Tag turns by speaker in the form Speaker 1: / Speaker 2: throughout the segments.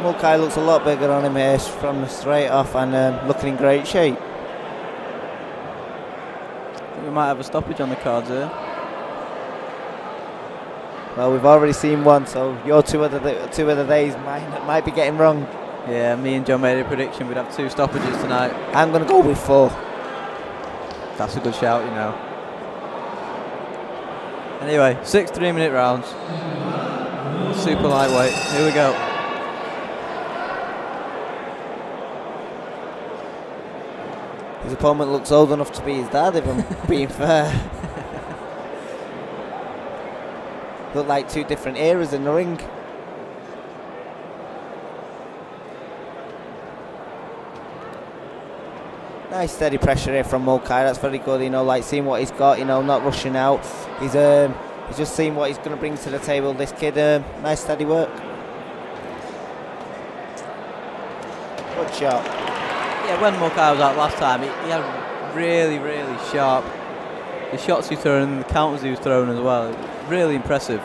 Speaker 1: Mulcahy looks a lot bigger on him here from the straight off and looking in great shape.
Speaker 2: I think we might have a stoppage on the cards here.
Speaker 1: Well, we've already seen one, so your two of the days might be getting wrong.
Speaker 2: Yeah, me and John made a prediction we'd have 2 stoppages tonight.
Speaker 1: I'm going to go with 4.
Speaker 2: That's a good shout, you know. Anyway, 6 3-minute rounds. Super lightweight. Here we go.
Speaker 1: His opponent looks old enough to be his dad, if I'm being fair. Look like 2 different eras in the ring. Nice steady pressure here from Mulcahy. That's very good, you know, like seeing what he's got, you know, not rushing out. He's just seeing what he's going to bring to the table, this kid. Nice steady work. Good shot.
Speaker 2: Yeah, when Mulcahy was out last time, he had really, really sharp. The shots he was throwing and the counters he was throwing as well. Really impressive.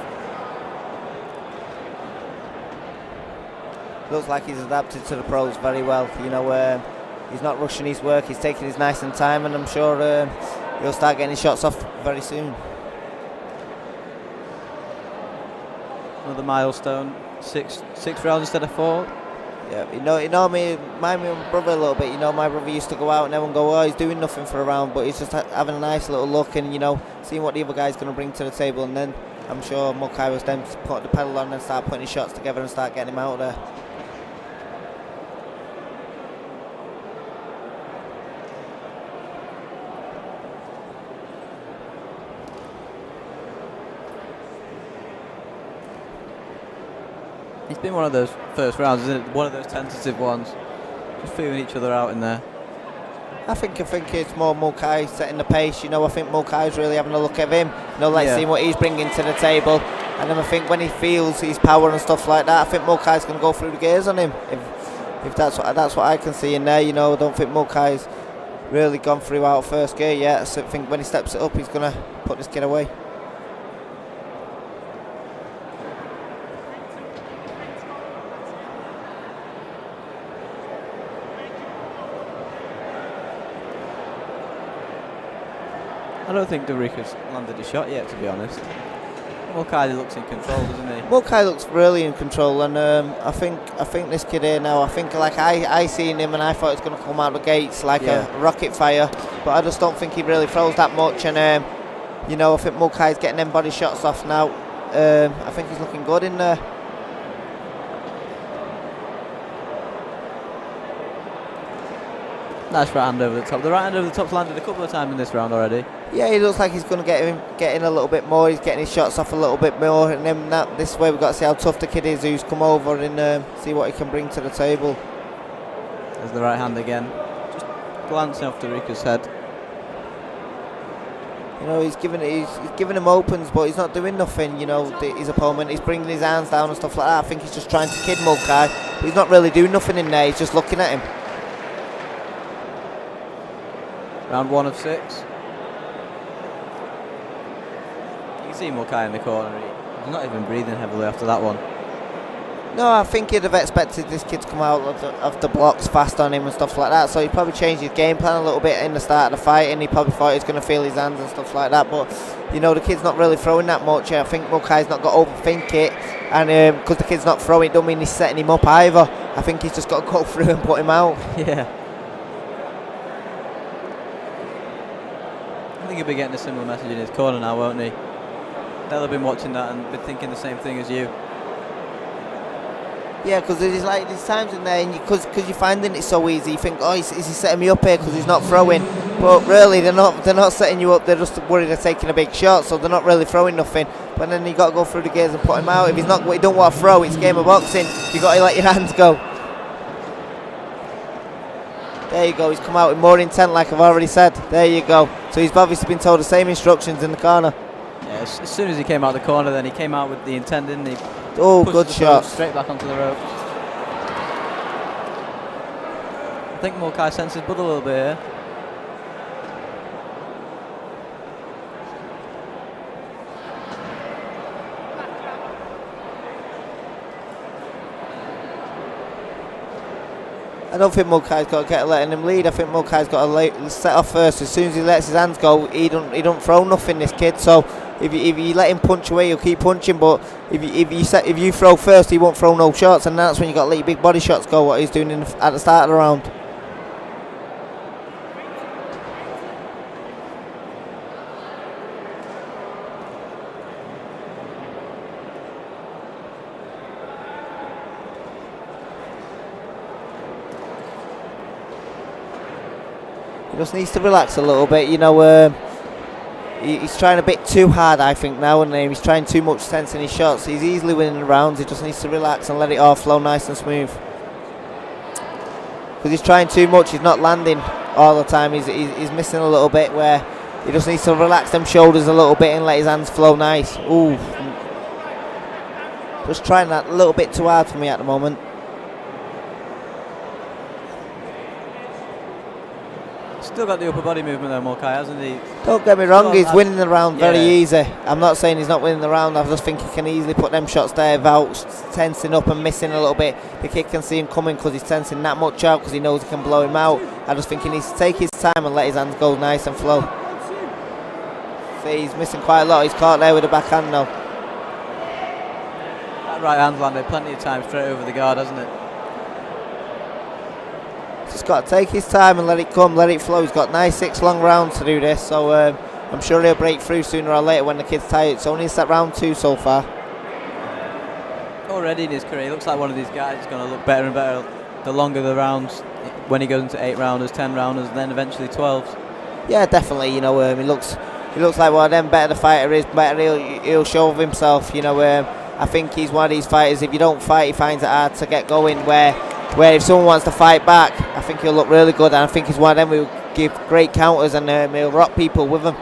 Speaker 1: Looks like he's adapted to the pros very well. You know, he's not rushing his work. He's taking his nice and time, and I'm sure he'll start getting his shots off very soon.
Speaker 2: Another milestone. Six rounds instead of 4.
Speaker 1: Yeah, you know, remind me of my brother a little bit. You know, my brother used to go out and everyone go, oh, he's doing nothing for a round, but he's just having a nice little look and, you know, seeing what the other guy's going to bring to the table. And then I'm sure Mulcahy was then to put the pedal on and start putting his shots together and start getting him out there.
Speaker 2: It's been one of those first rounds, isn't it? One of those tentative ones. Just feeling each other out in there.
Speaker 1: I think it's more Mulcahy setting the pace. You know, I think Mulcahy's really having a look at him. You know, like seeing what he's bringing to the table. And then I think when he feels his power and stuff like that, I think Mulcahy's going to go through the gears on him. If that's what I can see in there. You know, I don't think Mulcahy's really gone through out first gear yet. So I think when he steps it up, he's going to put this kid away.
Speaker 2: I don't think Durica's landed a shot yet, to be honest. Mulcahy looks in control, doesn't he?
Speaker 1: Mulcahy looks really in control, and I think this kid here now, I think like I seen him and I thought he was going to come out the gates like a rocket fire, but I just don't think he really throws that much, and you know, I think Mulcahy's getting them body shots off now. I think he's looking good in there.
Speaker 2: Nice right hand over the top. The right hand over the top's landed a couple of times in this round already.
Speaker 1: Yeah, he looks like he's going to get in a little bit more. He's getting his shots off a little bit more, and then this way we've got to see how tough the kid is who's come over and see what he can bring to the table.
Speaker 2: There's the right hand again, just glancing off Durica's head.
Speaker 1: You know, he's giving him opens, but he's not doing nothing. You know, his opponent, he's bringing his hands down and stuff like that. I think he's just trying to kid Mulcahy, but he's not really doing nothing in there. He's just looking at him.
Speaker 2: Round 1 of 6. You can see Mulcahy in the corner. He's not even breathing heavily after that one.
Speaker 1: No, I think he'd have expected this kid to come out of the blocks fast on him and stuff like that. So he probably changed his game plan a little bit in the start of the fight, and he probably thought he was going to feel his hands and stuff like that. But you know, the kid's not really throwing that much. I think Mulcahy's not got to overthink it, and because the kid's not throwing, it don't mean he's setting him up either. I think he's just got to go through and put him out.
Speaker 2: Yeah. I think he'll be getting a similar message in his corner now, won't he? They'll have been watching that and been thinking the same thing as you.
Speaker 1: Yeah, because there's times in there, and because you're finding it so easy, you think, oh, is he setting me up here because he's not throwing? But really, they're not setting you up. They're just worried of taking a big shot, so they're not really throwing nothing. But then you got to go through the gears and put him out. If he don't want to throw, it's a game of boxing. You got to let your hands go. There you go. He's come out with more intent, like I've already said. There you go. So he's obviously been told the same instructions in the corner.
Speaker 2: Yeah, as soon as he came out of the corner, then he came out with the intent, didn't he?
Speaker 1: Oh, good shot.
Speaker 2: Straight back onto the ropes. I think Mulcahy senses blood a little bit here.
Speaker 1: I don't think Mulcahy's got to get letting him lead. I think Mulcahy's got to set off first. As soon as he lets his hands go, he don't throw nothing, this kid. So if you let him punch away, he'll keep punching. But if you throw first, he won't throw no shots, and that's when you got to let your big body shots go. What he's doing at the start of the round. He just needs to relax a little bit, you know. He's trying a bit too hard, I think, now, and he's trying too much tense in his shots. He's easily winning the rounds. He just needs to relax and let it all flow nice and smooth. Because he's trying too much. He's not landing all the time. He's missing a little bit where he just needs to relax them shoulders a little bit and let his hands flow nice. Ooh, just trying that a little bit too hard for me at the moment.
Speaker 2: Still got the upper body movement though, Mulcahy, hasn't he?
Speaker 1: Don't get me wrong, he's winning the round very easy. I'm not saying he's not winning the round, I just think he can easily put them shots there without tensing up and missing a little bit. The kid can see him coming because he's tensing that much out because he knows he can blow him out. I just think he needs to take his time and let his hands go nice and flow. See, he's missing quite a lot. He's caught there with the backhand now.
Speaker 2: That right hand's landed plenty of time straight over the guard, hasn't it?
Speaker 1: Just got to take his time and let it come, let it flow. He's got nice 6 long rounds to do this, so I'm sure he'll break through sooner or later when the kid's tired. It's only set round 2 so far.
Speaker 2: Already in his career, he looks like one of these guys who's going to look better and better the longer the rounds, when he goes into 8 rounders, 10 rounders, and then eventually 12s.
Speaker 1: Yeah, definitely. You know, he looks like one of them. Better the fighter is, better he'll show of himself. You know, I think he's one of these fighters. If you don't fight, he finds it hard to get going. Where if someone wants to fight back, I think he'll look really good, and I think he's one of them who give great counters and he'll rock people with them.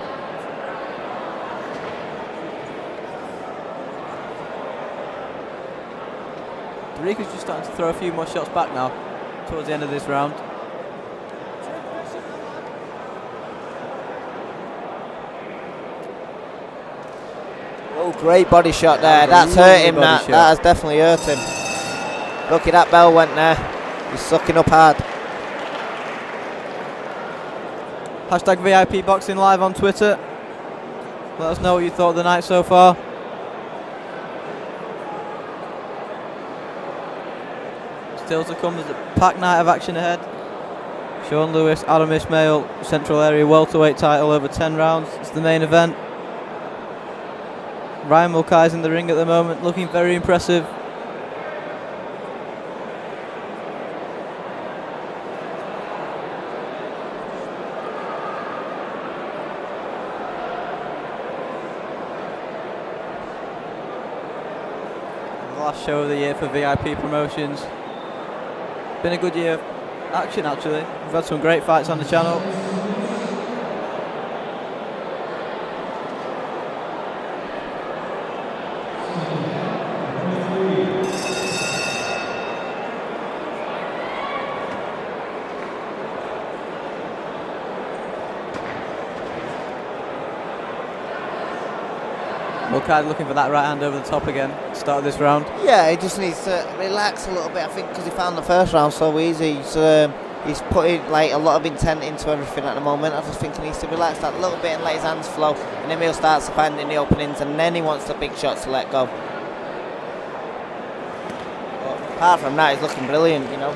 Speaker 2: Durica's just starting to throw a few more shots back now, towards the end of this round.
Speaker 1: Oh, great body shot there. That's hurt him, that has definitely hurt him. Look at that bell went there. He's sucking up hard.
Speaker 2: Hashtag VIP Boxing Live on Twitter. Let us know what you thought of the night so far. Still to come, there's a packed night of action ahead. Sean Lewis, Adam Ismail, Central Area welterweight title over 10 rounds. It's the main event. Ryan Mulcahy's in the ring at the moment, looking very impressive. Last show of the year for VIP promotions. Been a good year of action actually. We've had some great fights on the channel. Mulcahy looking for that right hand over the top again, start of this round.
Speaker 1: Yeah, he just needs to relax a little bit, I think, because he found the first round so easy. He's putting like a lot of intent into everything at the moment. I just think he needs to relax that a little bit and let his hands flow, and then he'll start finding the openings, and then he wants the big shots to let go. But apart from that, he's looking brilliant, you know.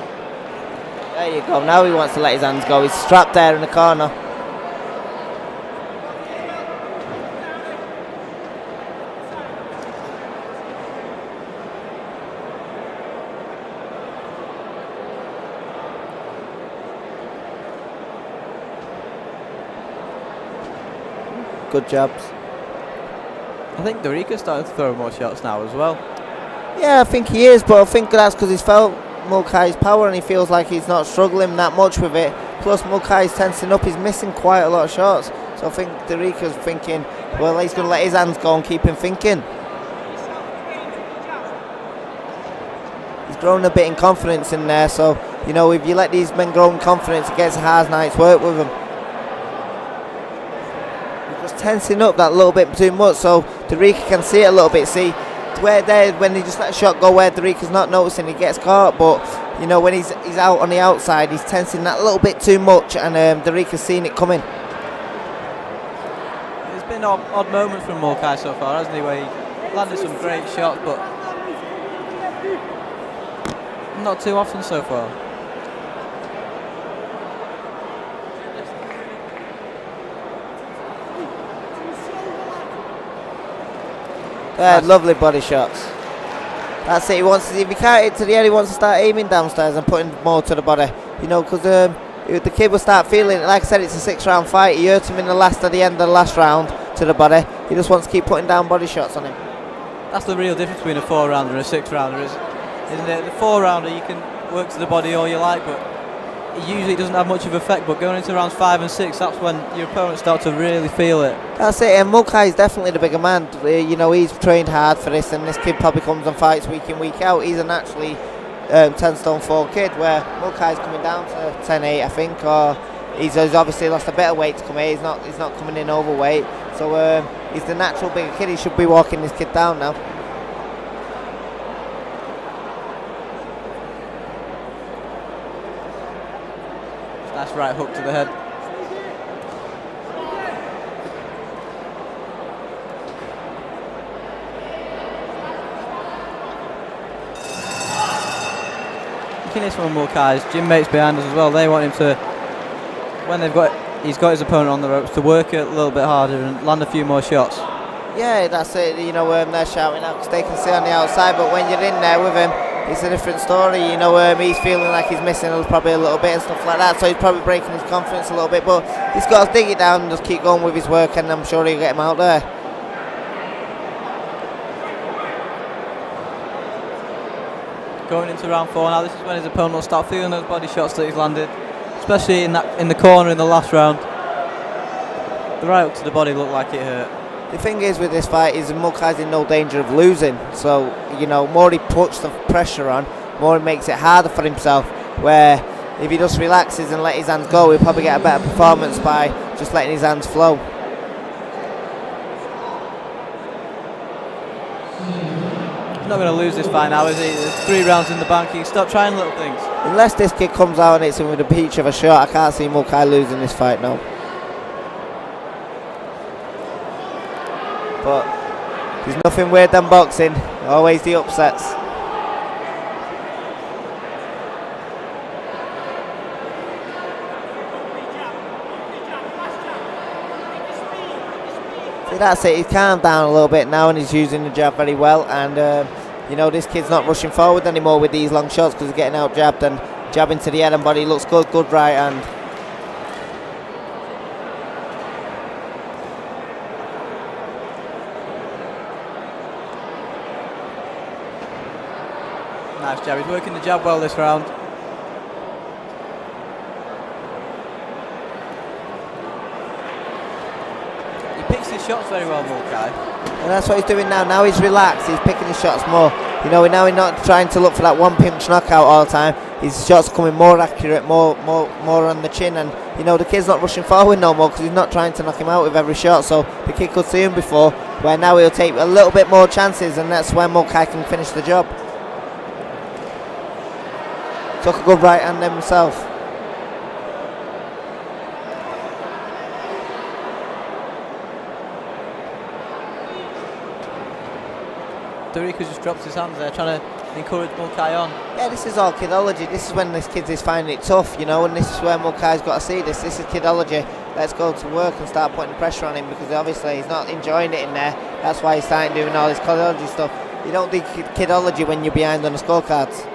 Speaker 1: There you go, now he wants to let his hands go. He's strapped there in the corner. good jabs.
Speaker 2: I think Durica's starting to throw more shots now as well.
Speaker 1: Yeah, I think he is, but I think that's because he's felt Mulcahy's power and he feels like he's not struggling that much with it. Plus, Mulcahy's tensing up, he's missing quite a lot of shots. So I think Durica's thinking, well, he's going to let his hands go and keep him thinking. He's grown a bit in confidence in there, so, you know, if you let these men grow in confidence, it gets a hard night's work with them. He's just tensing up that little bit too much, so Durica can see it a little bit. See, where there, when he just let a shot go where Durica's not noticing, he gets caught, but, you know, when he's out on the outside, he's tensing that little bit too much, and Durica's seen it coming.
Speaker 2: There's been odd moments from Mulcahy so far, hasn't he, where he landed some great shots, but not too often so far.
Speaker 1: Lovely body shots. That's it. He wants to, if he can't hit to the head, he wants to start aiming downstairs and putting more to the body. You know, because the kid will start feeling it. Like I said, it's a 6-round fight. He hurt him at the end of the last round to the body. He just wants to keep putting down body shots on him.
Speaker 2: That's the real difference between a 4-rounder and a 6-rounder, isn't it? The 4-rounder, you can work to the body all you like, but it usually doesn't have much of an effect. But going into rounds 5 and 6, that's when your opponents start to really feel it.
Speaker 1: That's it, and Mulcahy is definitely the bigger man. You know, he's trained hard for this, and this kid probably comes and fights week in, week out. He's a naturally 10 stone 4 kid, where Mulcahy's coming down to 10-8, I think, or he's obviously lost a bit of weight to come here. He's not coming in overweight, so he's the natural bigger kid. He should be walking this kid down now.
Speaker 2: Nice right hook to the head. This one, Mulcahy's gym mates behind us as well. They want him to, when he's got his opponent on the ropes, to work it a little bit harder and land a few more shots.
Speaker 1: Yeah, that's it. You know, they're shouting out because they can see on the outside, but when you're in there with him, it's a different story. You know, he's feeling like he's missing probably a little bit and stuff like that, so he's probably breaking his confidence a little bit, but he's got to dig it down and just keep going with his work, and I'm sure he'll get him out there.
Speaker 2: Going into round 4 now, this is when his opponent will start feeling those body shots that he's landed, especially in the corner in the last round. The right hook to the body looked like it hurt.
Speaker 1: The thing is with this fight is Mulcahy's in no danger of losing, so, you know, more he puts the pressure on, more he makes it harder for himself, where if he just relaxes and let his hands go, he'll probably get a better performance by just letting his hands flow.
Speaker 2: He's not going to lose this fight now, is he? There's 3 rounds in the bank. He can stop trying little things.
Speaker 1: Unless this kid comes out and hits him with a peach of a shot, I can't see Mulcahy losing this fight now. But there's nothing weird than boxing. Always the upsets. See, that's it. He's calmed down a little bit now and he's using the jab very well. And, you know, this kid's not rushing forward anymore with these long shots because he's getting out jabbed and jabbing to the head and body. Looks good, good right hand.
Speaker 2: Nice jab. He's working the jab well this round. He picks his shots very well, Mulcahy.
Speaker 1: And that's what he's doing now. Now he's relaxed. He's picking his shots more. You know, now he's not trying to look for that one pinch knockout all the time. His shots are coming more accurate, more on the chin. And, you know, the kid's not rushing forward no more because he's not trying to knock him out with every shot. So the kid could see him before, where now he'll take a little bit more chances, and that's when Mulcahy can finish the job. Took a good right hand himself.
Speaker 2: Durica just drops his hands there, trying to encourage Mulcahy on.
Speaker 1: Yeah, this is all kidology. This is when this kid is finding it tough, you know, and this is where Mulcahy's got to see this. This is kidology. Let's go to work and start putting pressure on him because obviously he's not enjoying it in there. That's why he's starting doing all this kidology stuff. You don't do kidology when you're behind on the scorecards.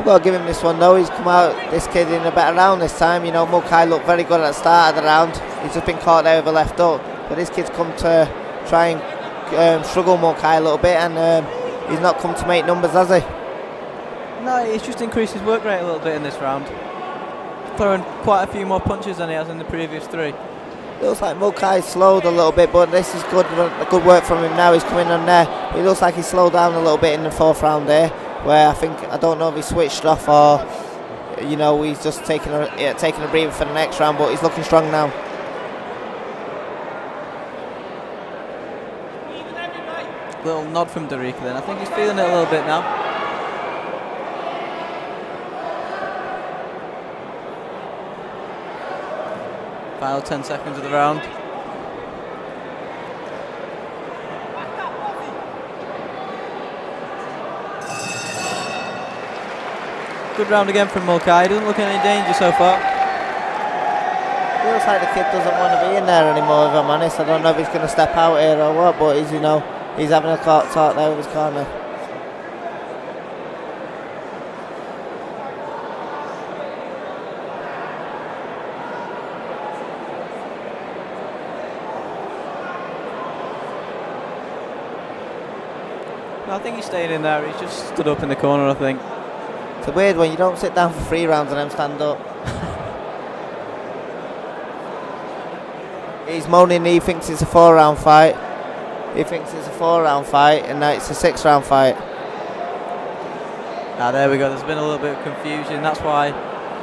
Speaker 1: I've got to give him this one though. He's come out, this kid, in a better round this time. You know, Mulcahy looked very good at the start of the round. He's just been caught there with a left hook. But this kid's come to try and struggle Mulcahy a little bit, and he's not come to make numbers, has he?
Speaker 2: No, he's just increased his work rate a little bit in this round. Throwing quite a few more punches than he has in the previous 3.
Speaker 1: Looks like Mulcahy's slowed a little bit, but this is good work from him now. He's coming on there. It looks like he slowed down a little bit in the 4th round there, where I don't know if he switched off or, you know, he's just taking a breather for the next round, but he's looking strong now.
Speaker 2: Little nod from Durica then. I think he's feeling it a little bit now. Final 10 seconds of the round. Good round again from Mulcahy. Doesn't look in any danger so far.
Speaker 1: Feels like the kid doesn't want to be in there anymore, if I'm honest. I don't know if he's going to step out here or what, but he's, you know, he's having a talk there with his corner.
Speaker 2: I think he's staying in there. He's just stood up in the corner, I think.
Speaker 1: It's a weird one. You don't sit down for 3 rounds and then stand up. He's moaning. He thinks it's a 4-round fight. He thinks it's a 4-round fight, and now it's a 6-round fight.
Speaker 2: Ah, there we go. There's been a little bit of confusion. That's why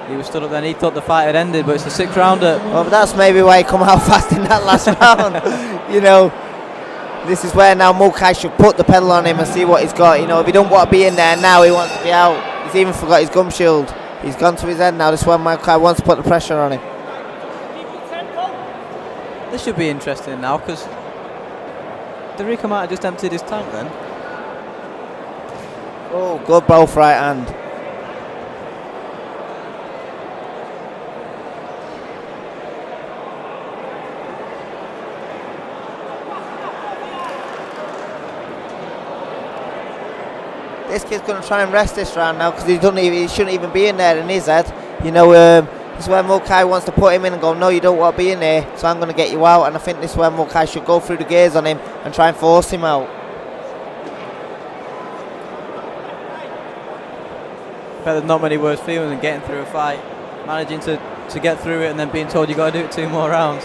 Speaker 2: he was stood up then. He thought the fight had ended, but it's a 6-rounder.
Speaker 1: Well, but that's maybe why he come out fast in that last round. You know, this is where now Mulcahy should put the pedal on him and see what he's got. You know, if he don't want to be in there now, he wants to be out. He's even forgot his gum shield. He's gone to his head now. This is where Mulcahy wants to put the pressure on him.
Speaker 2: This should be interesting now, because Durica might have just emptied his tank then.
Speaker 1: Oh, good both right hand. This kid's going to try and rest this round now, because he shouldn't even be in there in his head. You know, this is where Mulcahy wants to put him in and go, no, you don't want to be in here, so I'm going to get you out. And I think this is where Mulcahy should go through the gears on him and try and force him out.
Speaker 2: Bet there's not many worse feelings than getting through a fight, managing to get through it and then being told you've got to do it 2 more rounds.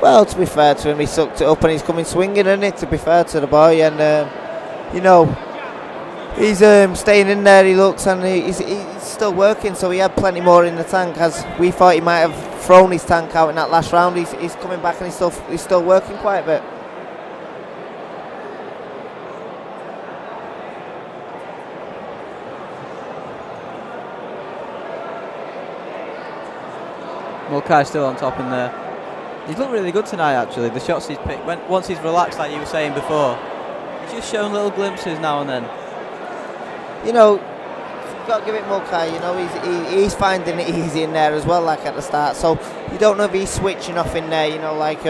Speaker 1: Well, to be fair to him, he sucked it up and he's coming swinging, isn't it, to be fair to the boy. And, you know, he's staying in there, he looks, and he's still working, so he had plenty more in the tank, as we thought he might have thrown his tank out in that last round. He's coming back and he's still working quite a bit.
Speaker 2: Mulcahy's still on top in there. He's looked really good tonight, actually. The shots he's picked, once he's relaxed, like you were saying before, he's just shown little glimpses now and then.
Speaker 1: You know, you've got to give it Mulcahy. You know, he's finding it easy in there as well, like at the start. So you don't know if he's switching off in there. You know, like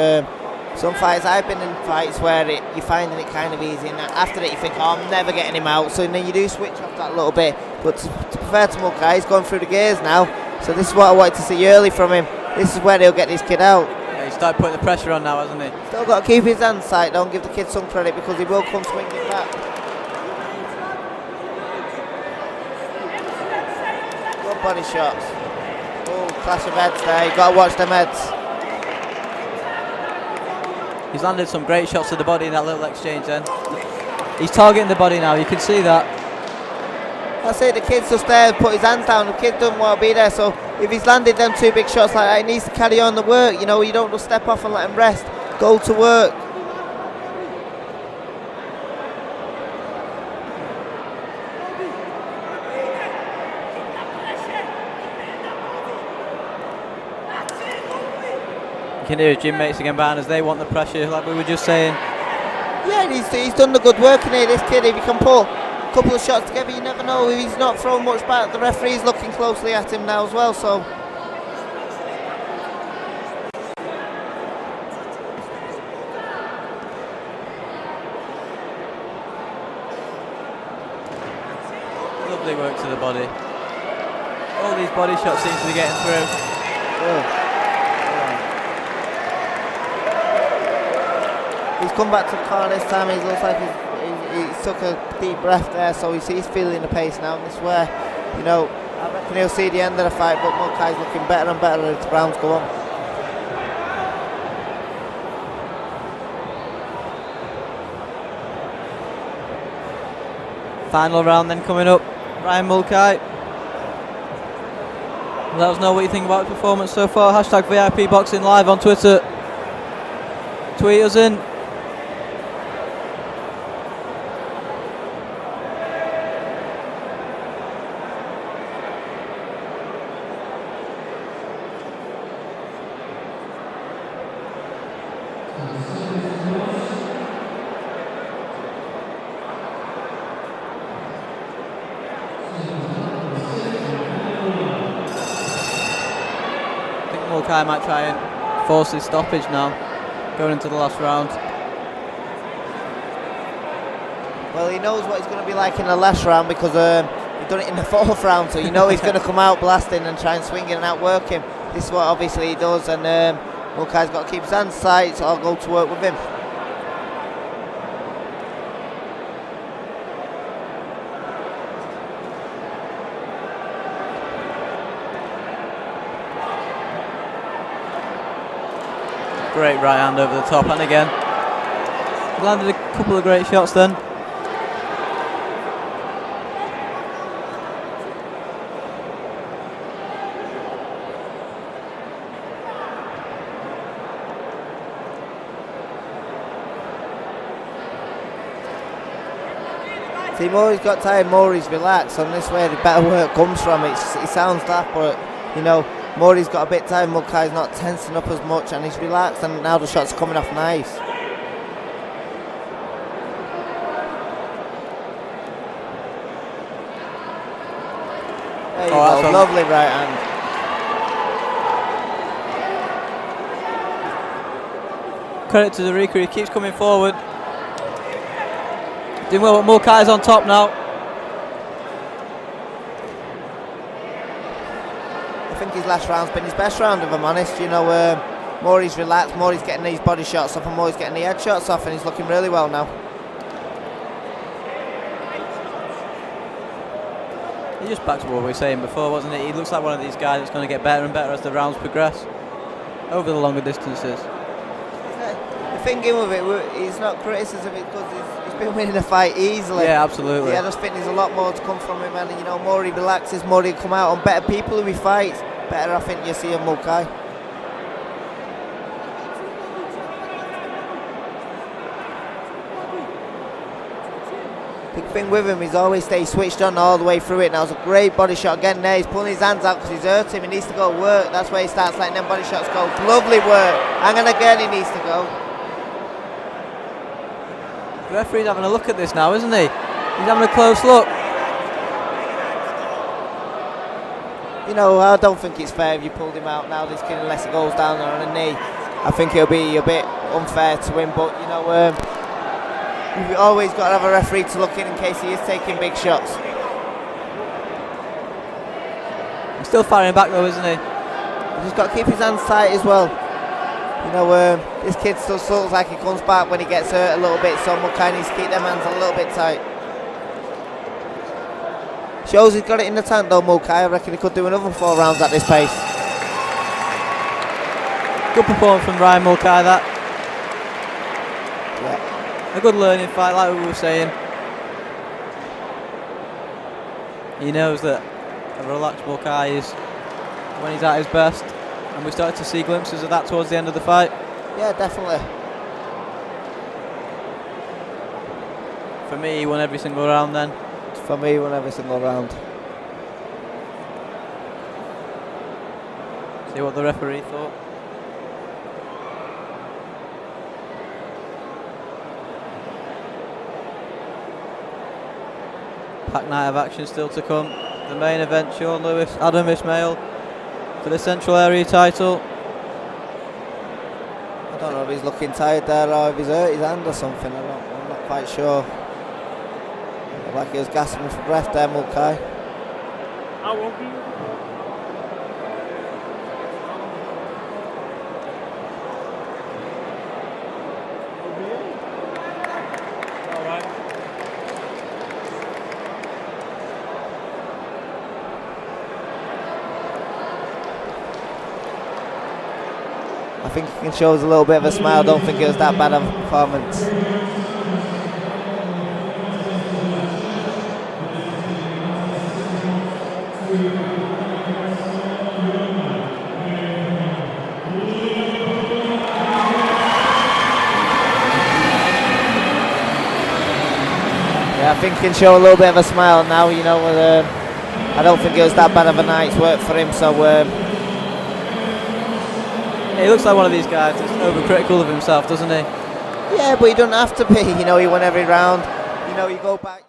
Speaker 1: some fights, I've been in fights where you're finding it kind of easy, and after that you think, oh, I'm never getting him out. So then you do switch off that little bit. But to be fair to Mulcahy, he's going through the gears now. So this is what I wanted to see early from him. This is where he'll get this kid out.
Speaker 2: Yeah, he's started putting the pressure on now, hasn't he?
Speaker 1: Still got to keep his hands tight. Don't give the kid some credit, because he will come swinging back. Good body shots. Oh, clash of heads there. You've got to watch them heads.
Speaker 2: He's landed some great shots to the body in that little exchange then. He's targeting the body now, you can see that.
Speaker 1: That's it, the kid's just there, put his hands down. The kid doesn't want to be there, so if he's landed them 2 big shots like that, he needs to carry on the work. You know, you don't just step off and let him rest. Go to work.
Speaker 2: You can hear his gym mates again behind us, they want the pressure, like we were just saying.
Speaker 1: Yeah, he's done the good work in here, this kid. If he can pull a couple of shots together, you never know. If he's not throwing much back, the referee's looking closely at him now as well, so.
Speaker 2: Lovely work to the body. All these body shots seem to be getting through.
Speaker 1: He's come back to the corner this time. He looks like he's took a deep breath there, so he's feeling the pace now. And this is where, you know, I reckon he'll see the end of the fight, but Mulcahy's looking better and better as the rounds go on.
Speaker 2: Final round then coming up. Ryan Mulcahy. Let us know what you think about his performance so far. Hashtag VIP Boxing Live on Twitter. Tweet us in. Mulcahy might try and force his stoppage now, going into the last round.
Speaker 1: Well, he knows what it's going to be like in the last round because he's done it in the fourth round, so you know he's going to come out blasting and try and swing it and outwork him. This is what obviously he does, and Mulcahy's got to keep his hands tight, so I'll go to work with him.
Speaker 2: Great right hand over the top, and again landed a couple of great shots then.
Speaker 1: See, more he's got tired, more he's relaxed, and this way the better work comes from. It sounds daft, but you know, Murray's got a bit tired, Mulcahy's not tensing up as much, and he's relaxed, and now the shots are coming off nice. There you go, lovely right hand.
Speaker 2: Credit to Durica, he keeps coming forward. Doing well, but Mulcahy's on top now.
Speaker 1: I think his last round's been his best round, if I'm honest. You know, Murray's relaxed, Murray's getting these body shots off, and Murray's getting the head shots off, and he's looking really well now.
Speaker 2: He just back to what we were saying before, wasn't it? He looks like one of these guys that's going to get better and better as the rounds progress over the longer distances.
Speaker 1: The thing with it, it's not criticism because he's been winning the fight easily.
Speaker 2: Yeah, absolutely.
Speaker 1: Yeah, I just think there's a lot more to come from him, and you know, more he relaxes, more he'll come out on better people who he fights, better I think you see him Mulcahy. Big thing with him, he's always stayed switched on all the way through it. Now it's a great body shot again there. He's pulling his hands out because he's hurt him. He needs to go work. That's where he starts letting them body shots go. Lovely work. Hang on again, he needs to go.
Speaker 2: The referee's having a look at this now, isn't he? He's having a close look.
Speaker 1: You know, I don't think it's fair if you pulled him out now, this kid, unless he goes down there on a knee. I think it'll be a bit unfair to him, but you know, you've always got to have a referee to look in case he is taking big shots.
Speaker 2: He's still firing back though, isn't he?
Speaker 1: He's just got to keep his hands tight as well. You know, this kid still looks like he comes back when he gets hurt a little bit, so Mulcahy needs to keep them hands a little bit tight. Shows he's got it in the tank though, Mulcahy. I reckon he could do another 4 rounds at this pace.
Speaker 2: Good performance from Ryan Mulcahy, that.
Speaker 1: Yeah.
Speaker 2: A good learning fight, like we were saying. He knows that a relaxed Mulcahy is when he's at his best, and we started to see glimpses of that towards the end of the fight.
Speaker 1: Yeah, definitely.
Speaker 2: For me, he won every single round then.
Speaker 1: For me, he won every single round.
Speaker 2: See what the referee thought. Packed night of action still to come. The main event, Sean Lewis, Adam Ismail for the Central Area title.
Speaker 1: I don't know if he's looking tired there or if he's hurt his hand or something. I'm not quite sure. like he was gasping for breath there, Mulcahy. I think he can show us a little bit of a smile. I don't think it was that bad of a performance. Yeah, I think he can show a little bit of a smile now, you know. I don't think it was that bad of a night's work for him, so...
Speaker 2: he looks like one of these guys that's overcritical of himself, doesn't he?
Speaker 1: Yeah, but he doesn't have to be, you know, he won every round. You know, you go back...